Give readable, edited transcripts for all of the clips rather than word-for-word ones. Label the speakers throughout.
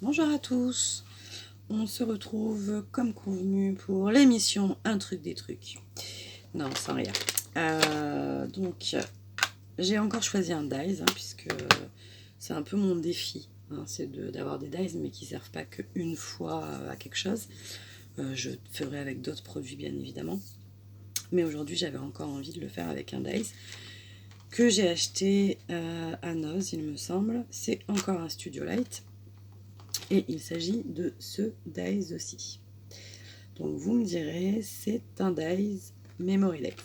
Speaker 1: Bonjour à tous, on se retrouve comme convenu pour l'émission Un truc des trucs. Non, sans rien. Donc, j'ai encore choisi un dies, puisque c'est un peu mon défi. C'est d'avoir des dies, mais qui ne servent pas qu'une fois à quelque chose. Je ferai avec d'autres produits, bien évidemment. Mais aujourd'hui, j'avais encore envie de le faire avec un dies que j'ai acheté à Noz, il me semble. C'est encore un Studio Light. Et il s'agit de ce dies aussi. Donc vous me direz, c'est un dies Memorydex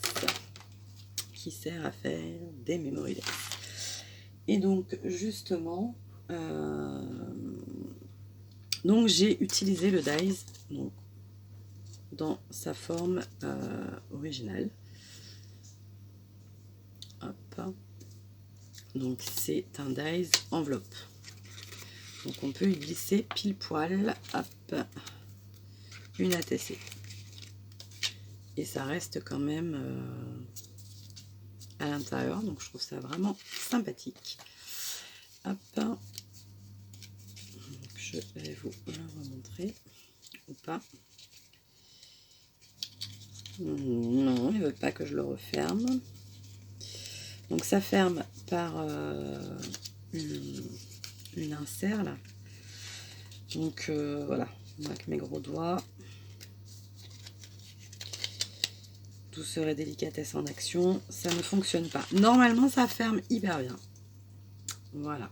Speaker 1: qui sert à faire des Memorydex. Et donc justement, donc j'ai utilisé le dies donc, dans sa forme originale. Hop. Donc c'est un dies enveloppe. Donc on peut y glisser pile poil, hop, une ATC. Et ça reste quand même à l'intérieur, donc je trouve ça vraiment sympathique. Hop, donc je vais vous le remontrer ou pas. Non, il ne veut pas que je le referme. Donc ça ferme par une insert là. Donc voilà, avec mes gros doigts. Douceur et délicatesse en action, ça ne fonctionne pas. Normalement, ça ferme hyper bien. Voilà.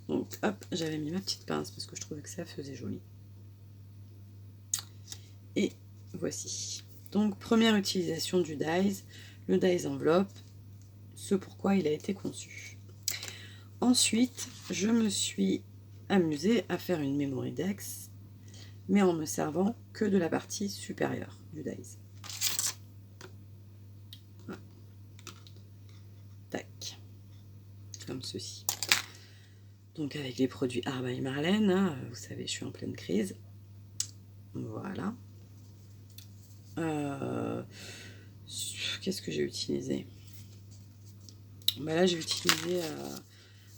Speaker 1: Donc, hop, j'avais mis ma petite pince parce que je trouvais que ça faisait joli. Et voici. Donc, première utilisation du dies, le dies enveloppe, ce pourquoi il a été conçu. Ensuite, je me suis amusée à faire une Memorydex, mais en me servant que de la partie supérieure du dies. Voilà. Tac. Comme ceci. Donc avec les produits Art by Marlène, vous savez, je suis en pleine crise. Voilà. Qu'est-ce que j'ai utilisé? Là, j'ai utilisé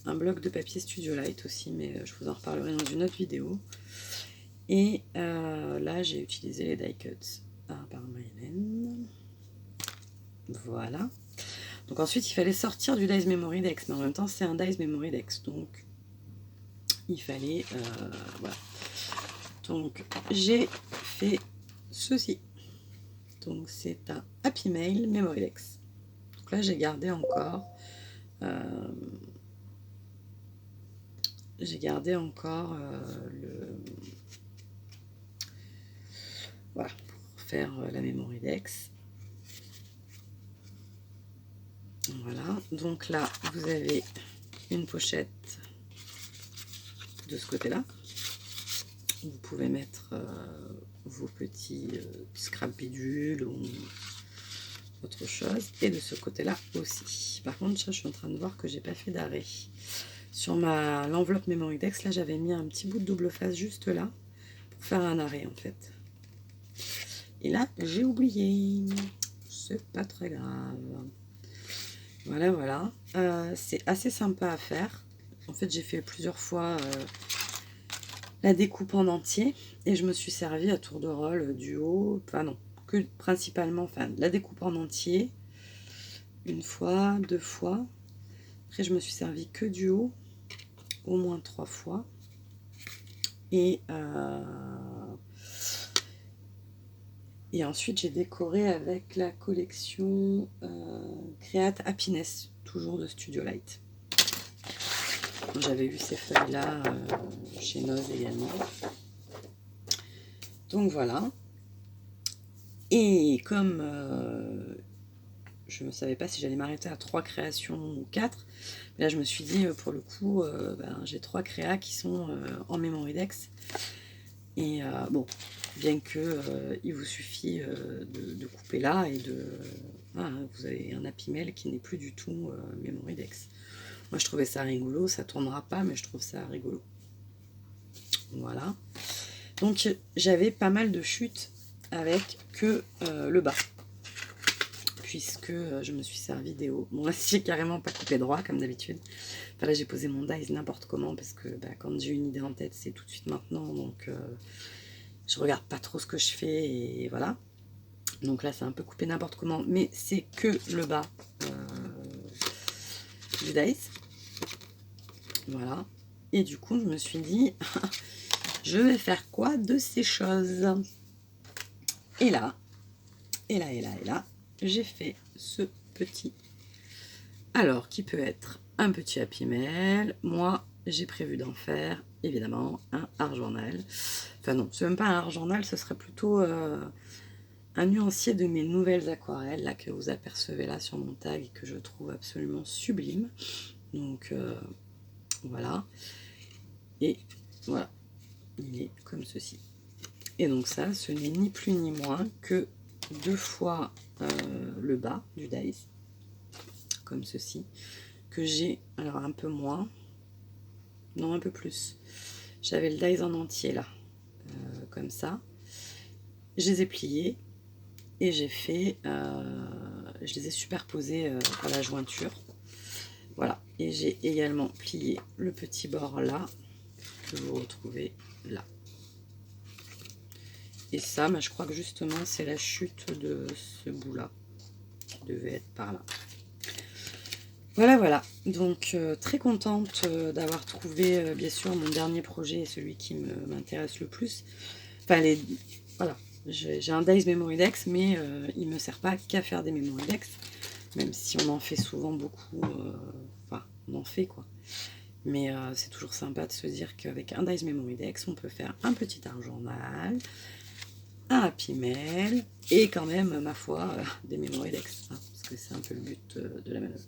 Speaker 1: un bloc de papier Studio Light aussi, mais je vous en reparlerai dans une autre vidéo. Et là, j'ai utilisé les die cuts Art by Marlène. Voilà. Donc ensuite, il fallait sortir du dies Memorydex, mais en même temps, c'est un dies Memorydex, donc il fallait voilà. Donc j'ai fait ceci. Donc c'est un Happy Mail Memorydex. Donc là j'ai gardé encore le voilà pour faire la Memorydex. Voilà. Donc là vous avez une pochette de ce côté-là. Vous pouvez mettre vos petits scrap bidules ou autre chose. Et de ce côté-là aussi. Par contre, je suis en train de voir que j'ai pas fait d'arrêt. Sur l'enveloppe Memorydex, là, j'avais mis un petit bout de double face juste là pour faire un arrêt en fait. Et là, j'ai oublié. C'est pas très grave. Voilà, voilà. C'est assez sympa à faire. En fait, j'ai fait plusieurs fois la découpe en entier et je me suis servi à tour de rôle du haut, enfin non, que principalement, enfin la découpe en entier, une fois, deux fois. Après, je me suis servi que du haut, au moins 3 fois. Et ensuite, j'ai décoré avec la collection Create Happiness, toujours de Studio Light. J'avais eu ces feuilles-là chez Noz également. Donc voilà. Et comme je ne savais pas si j'allais m'arrêter à 3 créations ou 4, mais là je me suis dit pour le coup, j'ai 3 créas qui sont en Memorydex. Et bon, bien que il vous suffit de couper là et voilà, vous avez un Happy Mail qui n'est plus du tout Memorydex. Moi je trouvais ça rigolo, ça tournera pas, mais je trouve ça rigolo. Voilà. Donc j'avais pas mal de chutes avec que le bas. puisque je me suis servi des hauts. Bon, là, j'ai carrément pas coupé droit, comme d'habitude. Enfin, là, j'ai posé mon dies n'importe comment, parce que quand j'ai une idée en tête, c'est tout de suite maintenant. Donc, je regarde pas trop ce que je fais, et voilà. Donc là, c'est un peu coupé n'importe comment, mais c'est que le bas du dies. Voilà. Et du coup, je me suis dit, je vais faire quoi de ces choses? Et là, j'ai fait ce petit, alors qui peut être un petit Happy Mail. Moi, j'ai prévu d'en faire, évidemment, un art journal. Enfin non, c'est même pas un art journal, ce serait plutôt un nuancier de mes nouvelles aquarelles, là, que vous apercevez là sur mon tag, et que je trouve absolument sublime. Donc, voilà. Et voilà, il est comme ceci. Et donc ça, ce n'est ni plus ni moins que 2 fois le bas du dies, comme ceci, que j'ai, alors un peu moins, non un peu plus. J'avais le dies en entier là, comme ça. Je les ai pliés et j'ai fait, je les ai superposés à la jointure. Voilà, et j'ai également plié le petit bord là, que vous retrouvez là. Et ça, je crois que justement, c'est la chute de ce bout-là, qui devait être par là. Voilà, voilà. Donc, très contente d'avoir trouvé, bien sûr, mon dernier projet, celui qui m'intéresse le plus. Enfin, voilà, j'ai un dies Memory Dex, mais il ne me sert pas qu'à faire des Memory Dex, même si on en fait souvent beaucoup. Enfin, on en fait, quoi. Mais c'est toujours sympa de se dire qu'avec un dies Memory Dex, on peut faire un petit art journal, un Happy Mail et quand même, ma foi, des Memory Dex, hein, parce que c'est un peu le but de la manœuvre.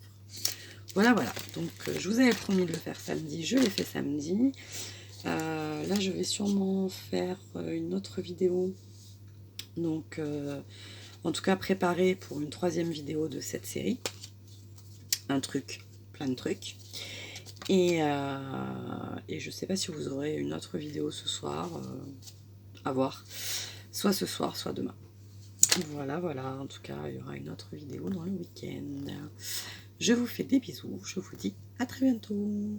Speaker 1: Voilà, voilà. Donc, je vous avais promis de le faire samedi, je l'ai fait samedi. Là, je vais sûrement faire une autre vidéo. Donc, en tout cas, préparer pour une 3e vidéo de cette série. Un truc, plein de trucs. Et je sais pas si vous aurez une autre vidéo ce soir, à voir. Soit ce soir, soit demain. Voilà, voilà. En tout cas, il y aura une autre vidéo dans le week-end. Je vous fais des bisous. Je vous dis à très bientôt.